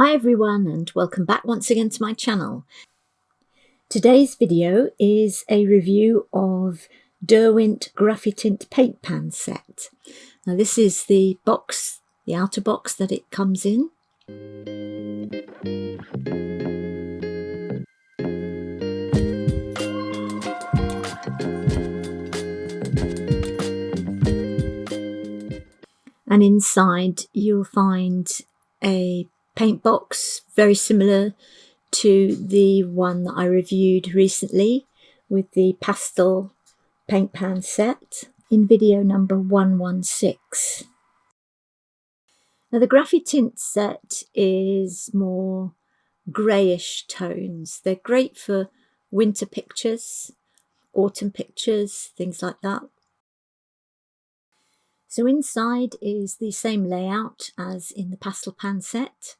Hi everyone, and welcome back once again to my channel. Today's video is a review of Derwent Graphitint paint pan set. Now this is the box, the outer box that it comes in. And inside you'll find a paint box very similar to the one that I reviewed recently with the pastel paint pan set in video number 116. Now the Graphitint set is more greyish tones. They're great for winter pictures, autumn pictures, things like that. So inside is the same layout as in the pastel pan set.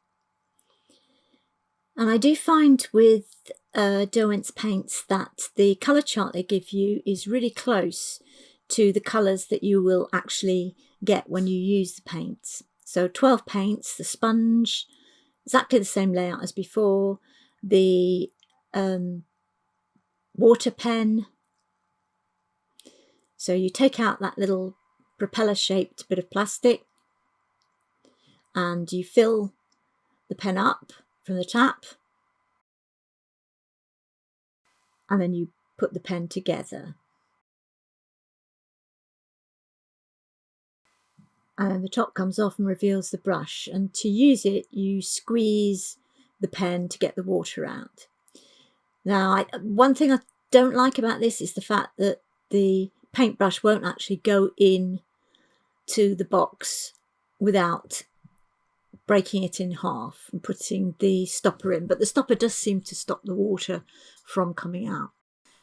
And I do find with Derwent's paints that the colour chart they give you is really close to the colours that you will actually get when you use the paints. So 12 paints, the sponge, exactly the same layout as before, the water pen. So you take out that little propeller shaped bit of plastic and you fill the pen up from the tap, and then you put the pen together. And the top comes off and reveals the brush, and to use it you squeeze the pen to get the water out. Now one thing I don't like about this is the fact that the paintbrush won't actually go in to the box without breaking it in half and putting the stopper in, but the stopper does seem to stop the water from coming out.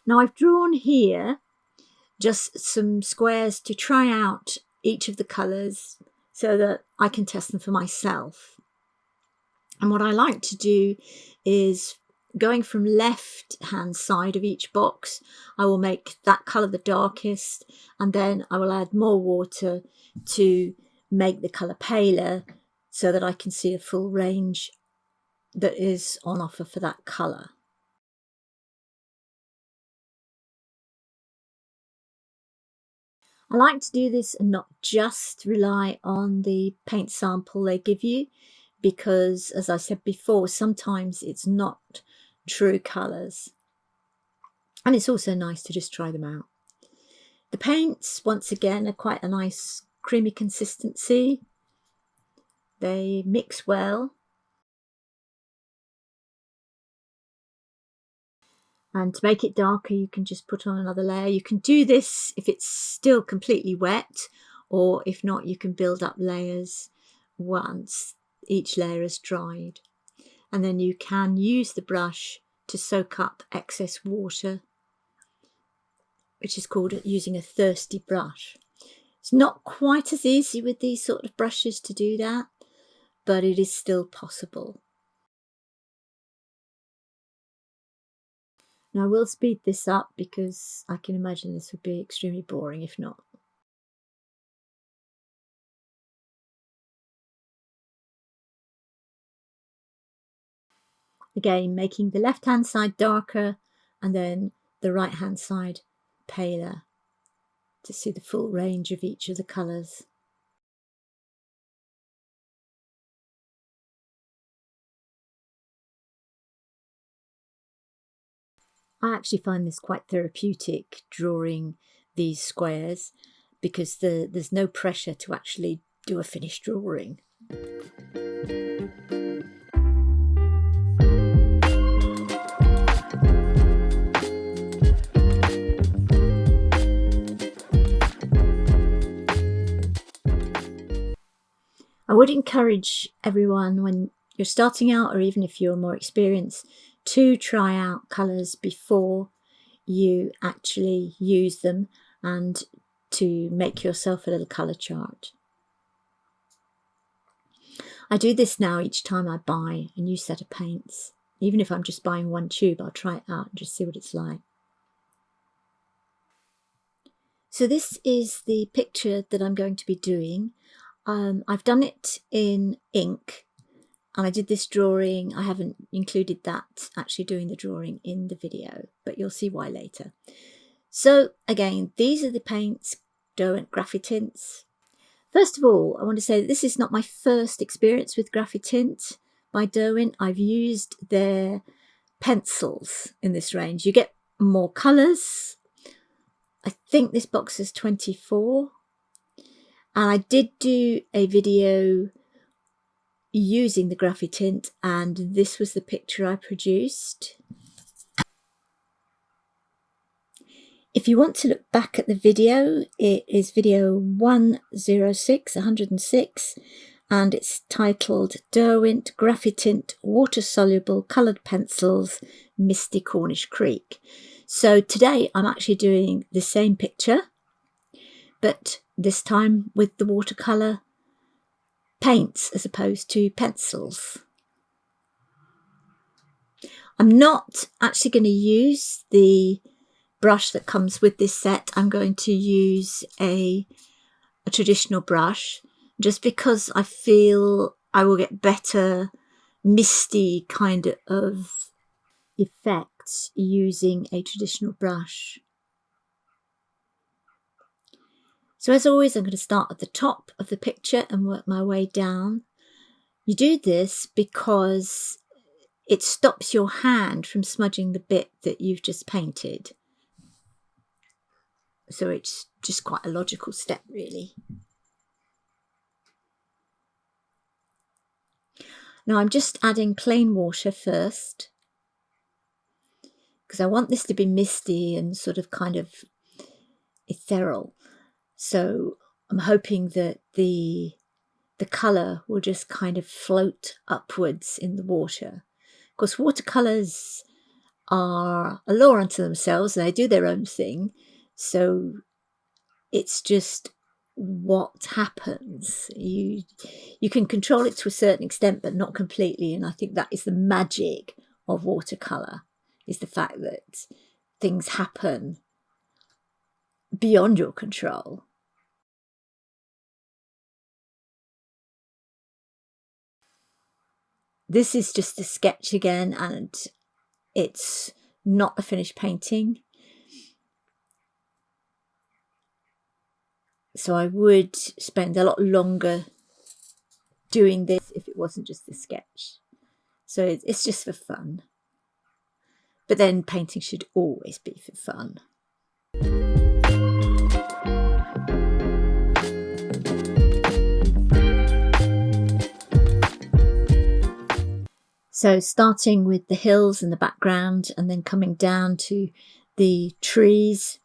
Now I've drawn here just some squares to try out each of the colours so that I can test them for myself. And what I like to do is, going from left hand side of each box, I will make that colour the darkest, and then I will add more water to make the colour paler so that I can see a full range that is on offer for that colour. I like to do this and not just rely on the paint sample they give you, because as I said before, sometimes it's not true colours, and it's also nice to just try them out. The paints, once again, are quite a nice creamy consistency. They mix well, and to make it darker you can just put on another layer. You can do this if it's still completely wet, or if not you can build up layers once each layer is dried, and then you can use the brush to soak up excess water, which is called using a thirsty brush. It's not quite as easy with these sort of brushes to do that, but it is still possible. Now I will speed this up because I can imagine this would be extremely boring if not. Again, making the left hand side darker and then the right hand side paler to see the full range of each of the colours. I actually find this quite therapeutic, drawing these squares, because there's no pressure to actually do a finished drawing. I would encourage everyone, when you're starting out, or even if you're more experienced, to try out colours before you actually use them, and to make yourself a little colour chart. I do this now each time I buy a new set of paints. Even if I'm just buying one tube, I'll try it out and just see what it's like. So this is the picture that I'm going to be doing. I've done it in ink, And I did this drawing. I haven't included that actually doing the drawing in the video, but you'll see why later. So again, these are the paints, Derwent Graphitints. First of all, I want to say that this is not my first experience with Graphitint by Derwent. I've used their pencils in this range. You get more colours. I think this box is 24. And I did do a video using the Graphitint, and this was the picture I produced. If you want to look back at the video, it is video 106, and it's titled Derwent Graphitint Water-Soluble Coloured Pencils, Misty Cornish Creek. So today I'm actually doing the same picture, but this time with the watercolour paints as opposed to pencils. I'm not actually going to use the brush that comes with this set. I'm going to use a traditional brush just because I feel I will get better misty kind of effects using a traditional brush. So as always, I'm going to start at the top of the picture and work my way down. You do this because it stops your hand from smudging the bit that you've just painted. So it's just quite a logical step, really. Now I'm just adding plain water first, because I want this to be misty and sort of kind of ethereal. So I'm hoping that the colour will just kind of float upwards in the water. Of course, watercolours are a law unto themselves, and they do their own thing. So it's just what happens. You can control it to a certain extent, but not completely. And I think that is the magic of watercolour, is the fact that things happen beyond your control. This is just a sketch again, and it's not a finished painting. So I would spend a lot longer doing this if it wasn't just a sketch. So it's just for fun. But then painting should always be for fun. So starting with the hills in the background and then coming down to the trees.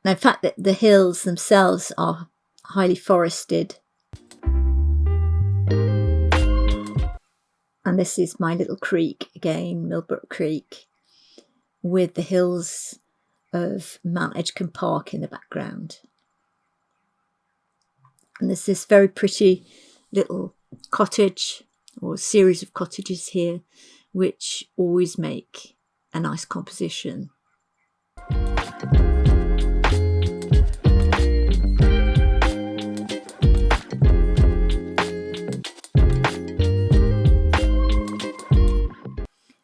Now, in fact, the hills themselves are highly forested. And this is my little creek again, Millbrook Creek, with the hills of Mount Edgecombe Park in the background. And there's this very pretty little cottage, or a series of cottages here, which always make a nice composition.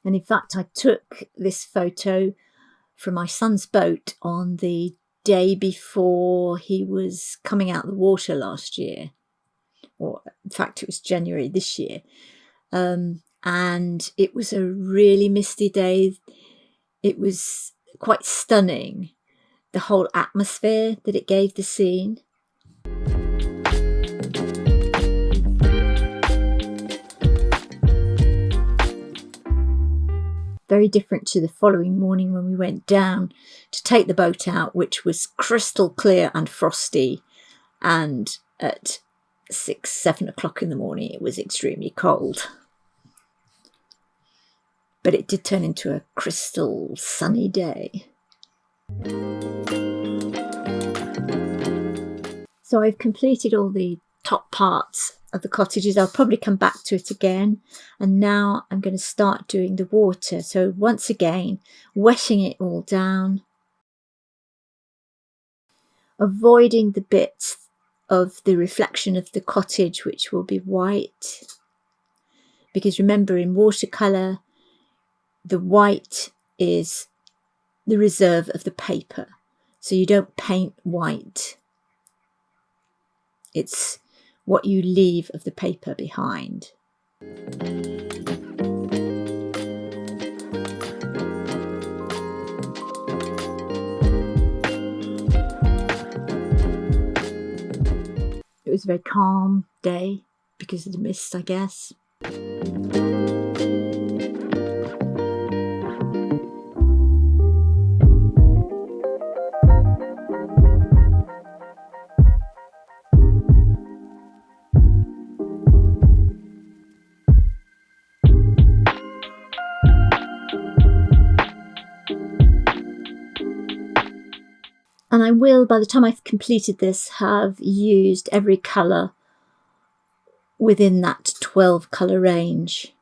And in fact, I took this photo from my son's boat on the day before he was coming out of the water last year. Or in fact, it was January this year. And it was a really misty day. It was quite stunning, the whole atmosphere that it gave the scene. Very different to the following morning when we went down to take the boat out, which was crystal clear and frosty. And at 6-7 o'clock in the morning, it was extremely cold. But it did turn into a crystal sunny day. So I've completed all the top parts of the cottages. I'll probably come back to it again. And now I'm going to start doing the water. So once again, wetting it all down, avoiding the bits of the reflection of the cottage, which will be white. because remember, in watercolour, the white is the reserve of the paper. So you don't paint white. It's what you leave of the paper behind. It was a very calm day because of the mist, I guess. And I will, by the time I've completed this, have used every colour within that 12 colour range.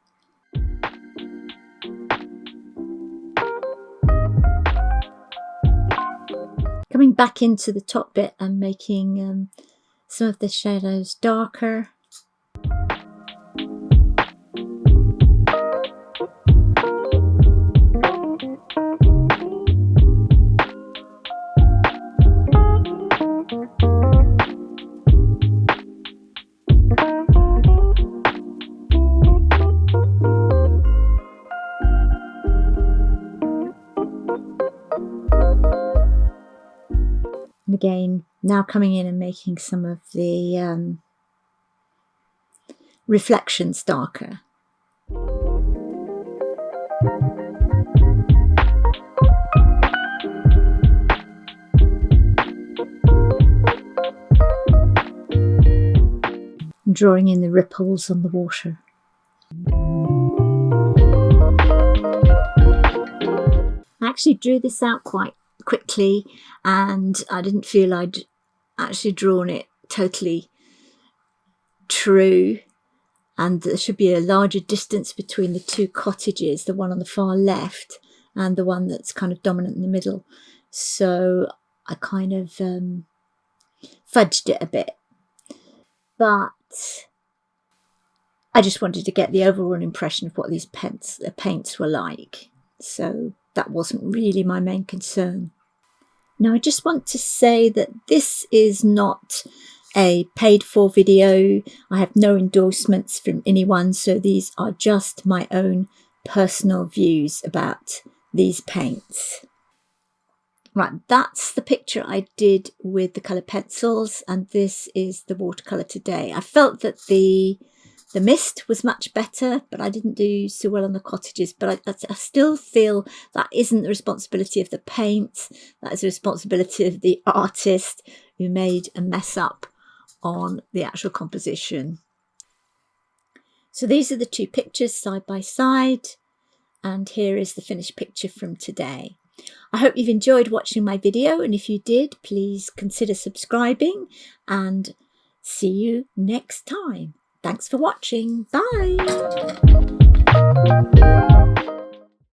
Coming back into the top bit and making some of the shadows darker. And again, now coming in and making some of the reflections darker. And drawing in the ripples on the water. I actually drew this out quite quickly, and I didn't feel I'd actually drawn it totally true, and there should be a larger distance between the two cottages, the one on the far left and the one that's kind of dominant in the middle. So I kind of fudged it a bit, but I just wanted to get the overall impression of what these paints were like, so that wasn't really my main concern. Now, I just want to say that this is not a paid-for video. I have no endorsements from anyone, so these are just my own personal views about these paints. Right, that's the picture I did with the colour pencils, and this is the watercolour today. I felt that the mist was much better, but I didn't do so well on the cottages. But I still feel that isn't the responsibility of the paints. That is the responsibility of the artist who made a mess up on the actual composition. So these are the two pictures side by side, and here is the finished picture from today. I hope you've enjoyed watching my video, and if you did, please consider subscribing, and see you next time. Thanks for watching. Bye.